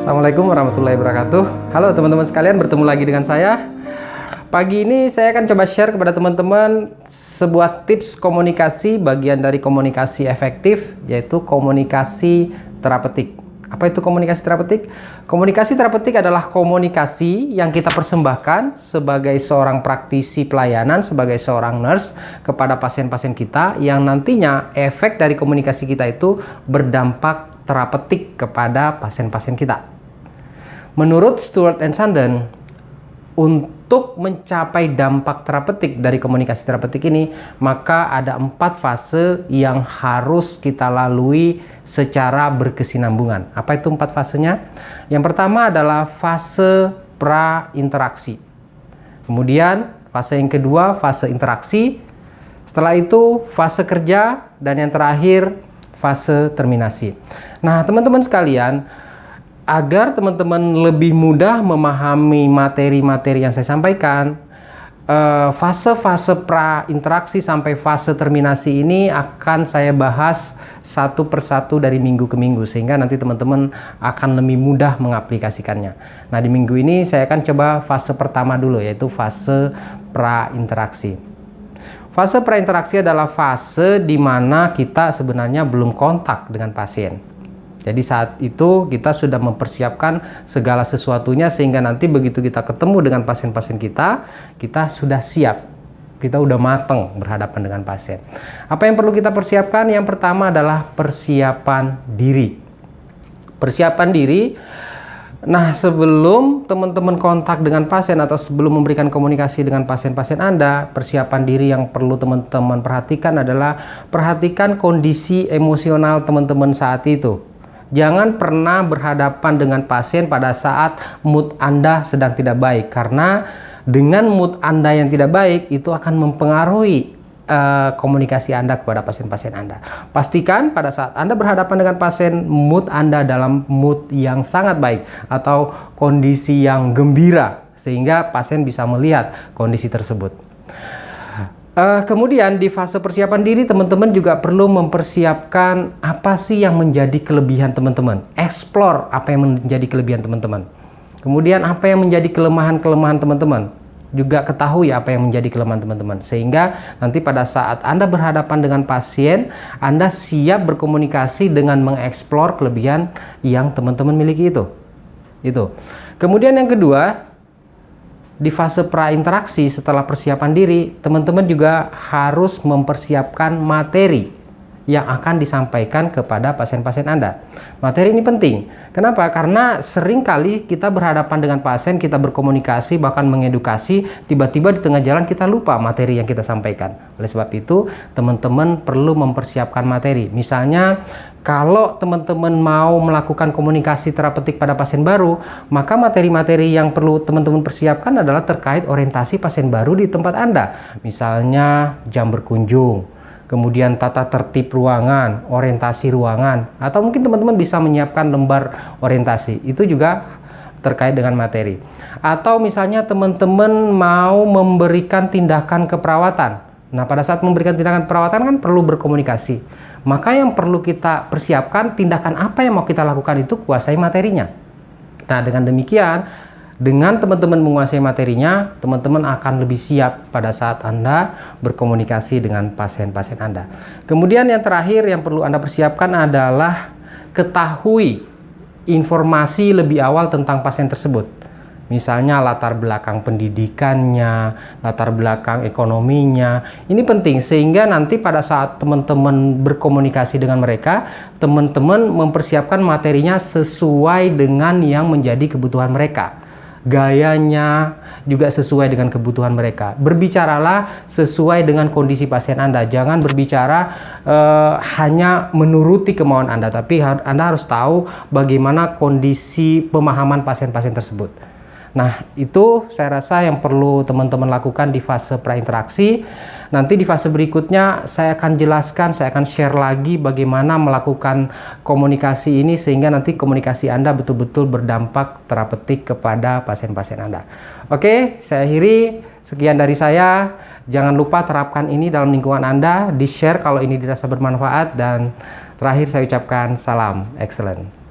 Assalamualaikum warahmatullahi wabarakatuh. Halo teman-teman sekalian, bertemu lagi dengan saya. Pagi ini saya akan coba share kepada teman-teman sebuah tips komunikasi, bagian dari komunikasi efektif, yaitu komunikasi terapeutik. Apa itu komunikasi terapeutik? Komunikasi terapeutik adalah komunikasi yang kita persembahkan sebagai seorang praktisi pelayanan, sebagai seorang nurse kepada pasien-pasien kita, yang nantinya efek dari komunikasi kita itu berdampak terapeutik kepada pasien-pasien kita. Menurut Stewart and Sandon, untuk mencapai dampak terapeutik dari komunikasi terapeutik ini, maka ada 4 fase yang harus kita lalui secara berkesinambungan. Apa itu 4 fasenya? Yang pertama adalah fase pra-interaksi. Kemudian fase yang kedua, fase interaksi. Setelah itu fase kerja, dan yang terakhir fase terminasi. Nah, teman-teman sekalian, agar teman-teman lebih mudah memahami materi-materi yang saya sampaikan, fase-fase pra-interaksi sampai fase terminasi ini akan saya bahas satu persatu dari minggu ke minggu, sehingga nanti teman-teman akan lebih mudah mengaplikasikannya. Nah, di minggu ini saya akan coba fase pertama dulu, yaitu fase pra-interaksi. Fase pra-interaksi adalah fase di mana kita sebenarnya belum kontak dengan pasien. Jadi saat itu kita sudah mempersiapkan segala sesuatunya, sehingga nanti begitu kita ketemu dengan pasien-pasien kita, kita sudah siap. Kita udah mateng berhadapan dengan pasien. Apa yang perlu kita persiapkan? Yang pertama adalah persiapan diri. Persiapan diri. Nah, sebelum teman-teman kontak dengan pasien atau sebelum memberikan komunikasi dengan pasien-pasien Anda, persiapan diri yang perlu teman-teman perhatikan adalah perhatikan kondisi emosional teman-teman saat itu. Jangan pernah berhadapan dengan pasien pada saat mood Anda sedang tidak baik, karena dengan mood Anda yang tidak baik itu akan mempengaruhi komunikasi Anda kepada pasien-pasien Anda. Pastikan pada saat Anda berhadapan dengan pasien, mood Anda dalam mood yang sangat baik atau kondisi yang gembira, sehingga pasien bisa melihat kondisi tersebut. Kemudian di fase persiapan diri, teman-teman juga perlu mempersiapkan apa sih yang menjadi kelebihan teman-teman. Explore apa yang menjadi kelebihan teman-teman. Kemudian apa yang menjadi kelemahan-kelemahan teman-teman. Juga ketahui apa yang menjadi kelemahan teman-teman. Sehingga nanti pada saat Anda berhadapan dengan pasien, Anda siap berkomunikasi dengan mengeksplor kelebihan yang teman-teman miliki itu. Kemudian yang kedua, di fase pra-interaksi setelah persiapan diri, teman-teman juga harus mempersiapkan materi yang akan disampaikan kepada pasien-pasien Anda. Materi ini penting. Kenapa? Karena seringkali kita berhadapan dengan pasien, kita berkomunikasi, bahkan mengedukasi, tiba-tiba di tengah jalan kita lupa materi yang kita sampaikan. Oleh sebab itu, teman-teman perlu mempersiapkan materi. Misalnya, kalau teman-teman mau melakukan komunikasi terapeutik pada pasien baru, maka materi-materi yang perlu teman-teman persiapkan adalah terkait orientasi pasien baru di tempat Anda. Misalnya jam berkunjung, kemudian tata tertib ruangan, orientasi ruangan, atau mungkin teman-teman bisa menyiapkan lembar orientasi. Itu juga terkait dengan materi. Atau misalnya teman-teman mau memberikan tindakan keperawatan. Nah, pada saat memberikan tindakan perawatan kan perlu berkomunikasi. Maka yang perlu kita persiapkan, tindakan apa yang mau kita lakukan itu kuasai materinya. Nah, dengan demikian, dengan teman-teman menguasai materinya, teman-teman akan lebih siap pada saat Anda berkomunikasi dengan pasien-pasien Anda. Kemudian yang terakhir yang perlu Anda persiapkan adalah ketahui informasi lebih awal tentang pasien tersebut. Misalnya latar belakang pendidikannya, latar belakang ekonominya. Ini penting sehingga nanti pada saat teman-teman berkomunikasi dengan mereka, teman-teman mempersiapkan materinya sesuai dengan yang menjadi kebutuhan mereka. Gayanya juga sesuai dengan kebutuhan mereka. Berbicaralah sesuai dengan kondisi pasien Anda. Jangan berbicara hanya menuruti kemauan Anda, tapi Anda harus tahu bagaimana kondisi pemahaman pasien-pasien tersebut. Nah, itu saya rasa yang perlu teman-teman lakukan di fase prainteraksi. Nanti di fase berikutnya saya akan jelaskan, saya akan share lagi bagaimana melakukan komunikasi ini sehingga nanti komunikasi Anda betul-betul berdampak terapeutik kepada pasien-pasien Anda. Oke, saya akhiri. Sekian dari saya. Jangan lupa terapkan ini dalam lingkungan Anda, di-share kalau ini dirasa bermanfaat, dan terakhir saya ucapkan salam excellent.